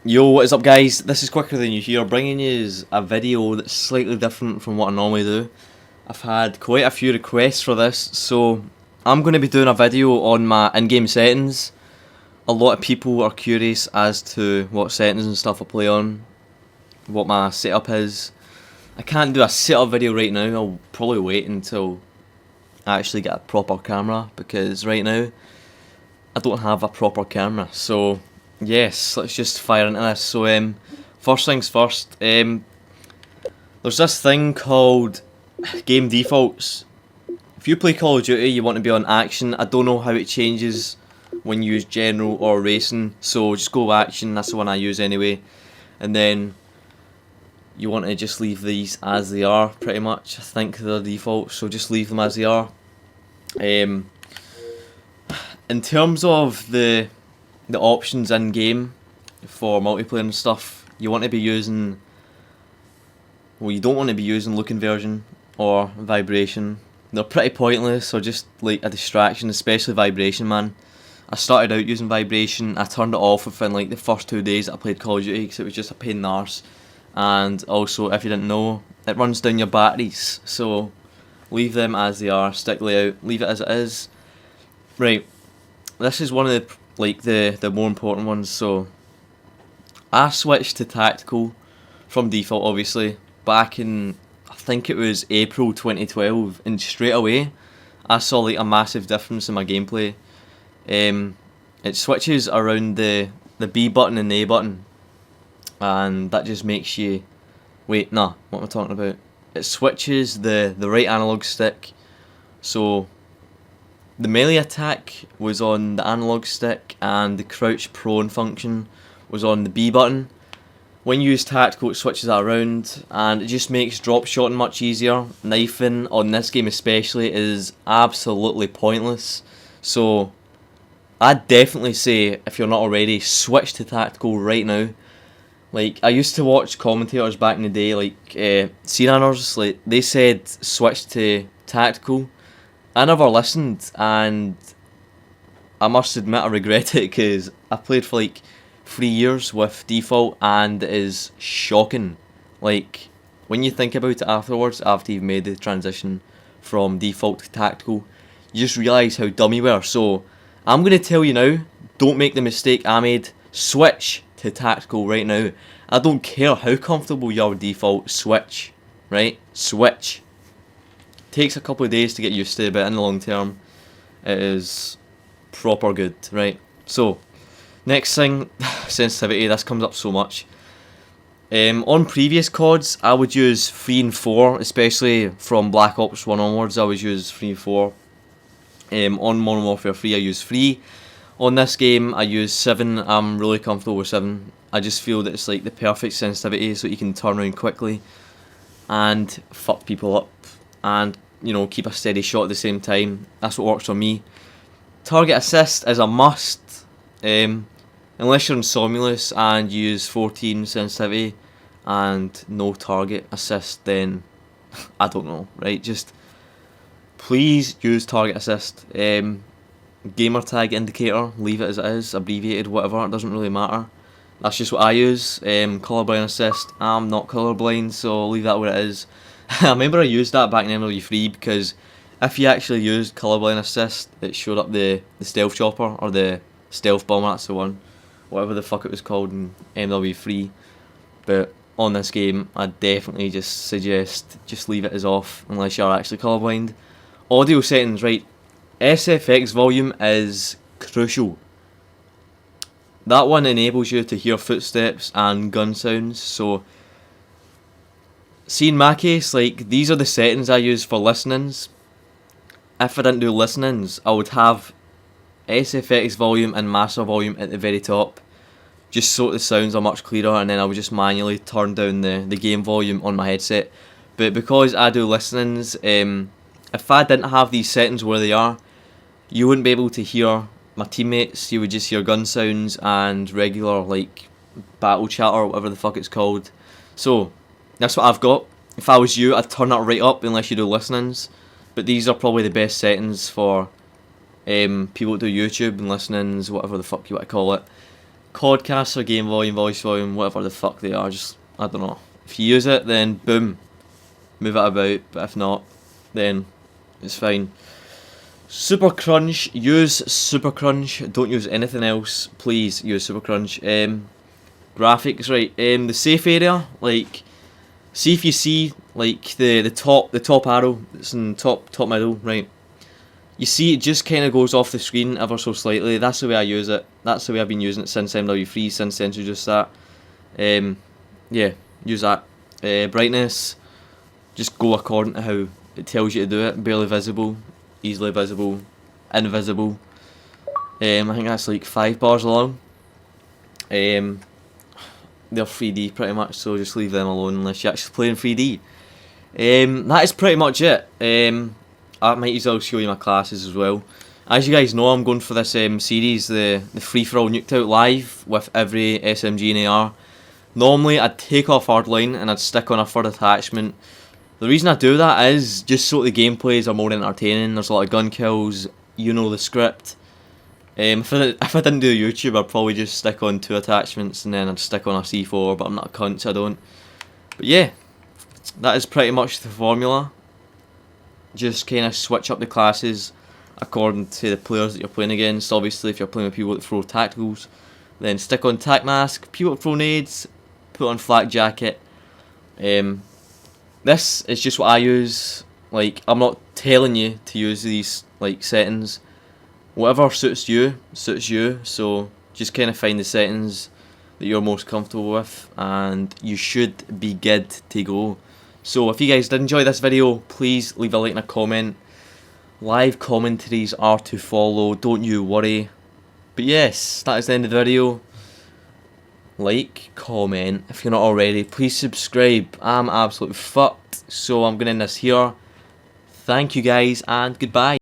Yo, what is up guys? This is QwiKeRTHaNu here, bringing you a video that's slightly different from what I normally do. I've had quite a few requests for this, so I'm going to be doing a video on my in-game settings. A lot of people are curious as to what settings and stuff I play on, what my setup is. I can't do a setup video right now, I'll probably wait until I actually get a proper camera, because right now I don't have a proper camera. So yes, let's just fire into this. So first things first, there's this thing called game defaults. If you play Call of Duty, you want to be on action. I don't know how it changes when you use general or racing, so just go action, that's the one I use anyway. And then you want to just leave these as they are, pretty much. I think they're default, so just leave them as they are. In terms of the options in game for multiplayer and stuff, you want to be using, well, you don't want to be using look inversion or vibration. They're pretty pointless, or just like a distraction, especially vibration, man. I started out using vibration, I turned it off within like the first 2 days that I played Call of Duty because it was just a pain in the arse. And also, if you didn't know, it runs down your batteries, so leave them as they are, stick layout, leave it as it is. Right, this is one of the more important ones. So I switched to tactical from default, obviously, back in, I think it was April 2012, and straight away I saw like a massive difference in my gameplay. It switches around the B button and the A button, and that just makes you, wait, nah, what am I talking about? It switches the right analog stick, so the melee attack was on the analog stick and the crouch prone function was on the B button. When you use tactical, it switches that around, and it just makes drop shotting much easier. Knifing on this game especially is absolutely pointless, so I'd definitely say, if you're not already, switch to tactical right now. Like, I used to watch commentators back in the day, like C-Runners, like, they said switch to tactical. I never listened, and I must admit I regret it, because I played for like 3 years with default, and it is shocking. Like, when you think about it afterwards, after you've made the transition from default to tactical, you just realise how dumb you were. So I'm going to tell you now, don't make the mistake I made. Switch to tactical right now. I don't care how comfortable you are with default, switch, right? Switch. Takes a couple of days to get used to, but in the long term, it is proper good, right? So, next thing, sensitivity, this comes up so much. On previous CODs, I would use 3 and 4, especially from Black Ops 1 onwards, I would use 3 and 4. On Modern Warfare 3, I use 3. On this game, I use 7. I'm really comfortable with 7. I just feel that it's like the perfect sensitivity, so you can turn around quickly and fuck people up, and, you know, keep a steady shot at the same time. That's what works for me. Target assist is a must, unless you're in Somulus and you use 14 sensitivity and no target assist, then I don't know, right? Just please use target assist. Gamer tag indicator, leave it as it is, abbreviated, whatever, it doesn't really matter. That's just what I use. Colourblind assist, I'm not colourblind, so leave that where it is. I remember I used that back in MW3, because if you actually used colourblind assist, it showed up the stealth chopper, or the stealth bomber, that's the one, whatever the fuck it was called in MW3. But on this game, I definitely just suggest just leave it as off, unless you're actually colourblind. Audio settings, right, SFX volume is crucial. That one enables you to hear footsteps and gun sounds, so see, in my case, like, these are the settings I use for listenings. If I didn't do listenings, I would have SFX volume and master volume at the very top, just so the sounds are much clearer, and then I would just manually turn down the game volume on my headset. But because I do listenings, if I didn't have these settings where they are, you wouldn't be able to hear my teammates, you would just hear gun sounds and regular, like, battle chatter or whatever the fuck it's called. So that's what I've got. If I was you, I'd turn that right up unless you do listenings. But these are probably the best settings for people that do YouTube and listenings, whatever the fuck you want to call it. Codcasts or game volume, voice volume, whatever the fuck they are, just, I don't know. If you use it, then boom, move it about, but if not, then it's fine. Super Crunch, use Super Crunch, don't use anything else, please use Super Crunch. Graphics, right, the safe area, like, see if you see, like, the top arrow, it's in top middle, right, you see it just kind of goes off the screen ever so slightly. That's the way I use it, that's the way I've been using it since MW3, since they introduced that. Yeah, use that. Brightness, just go according to how it tells you to do it, barely visible, easily visible, invisible. I think that's like 5 bars long. They're 3D pretty much, so just leave them alone unless you actually play in 3D. That is pretty much it. I might as well show you my classes as well. As you guys know, I'm going for this series, the free-for-all nuked out live with every SMG and AR. Normally I'd take off hardline and I'd stick on a third attachment. The reason I do that is just so the gameplays are more entertaining. There's a lot of gun kills, you know the script. If I didn't do YouTube, I'd probably just stick on 2 attachments and then I'd stick on a C4, but I'm not a cunt, so I don't. But yeah, that is pretty much the formula. Just kind of switch up the classes according to the players that you're playing against. Obviously, if you're playing with people that throw tacticals, then stick on tac mask, people that throw nades, put on flak jacket. This is just what I use. Like, I'm not telling you to use these like settings. Whatever suits you, so just kind of find the settings that you're most comfortable with and you should be good to go. So if you guys did enjoy this video, please leave a like and a comment. Live commentaries are to follow, don't you worry. But yes, that is the end of the video. Like, comment if you're not already, please subscribe. I'm absolutely fucked, so I'm going to end this here. Thank you guys and goodbye.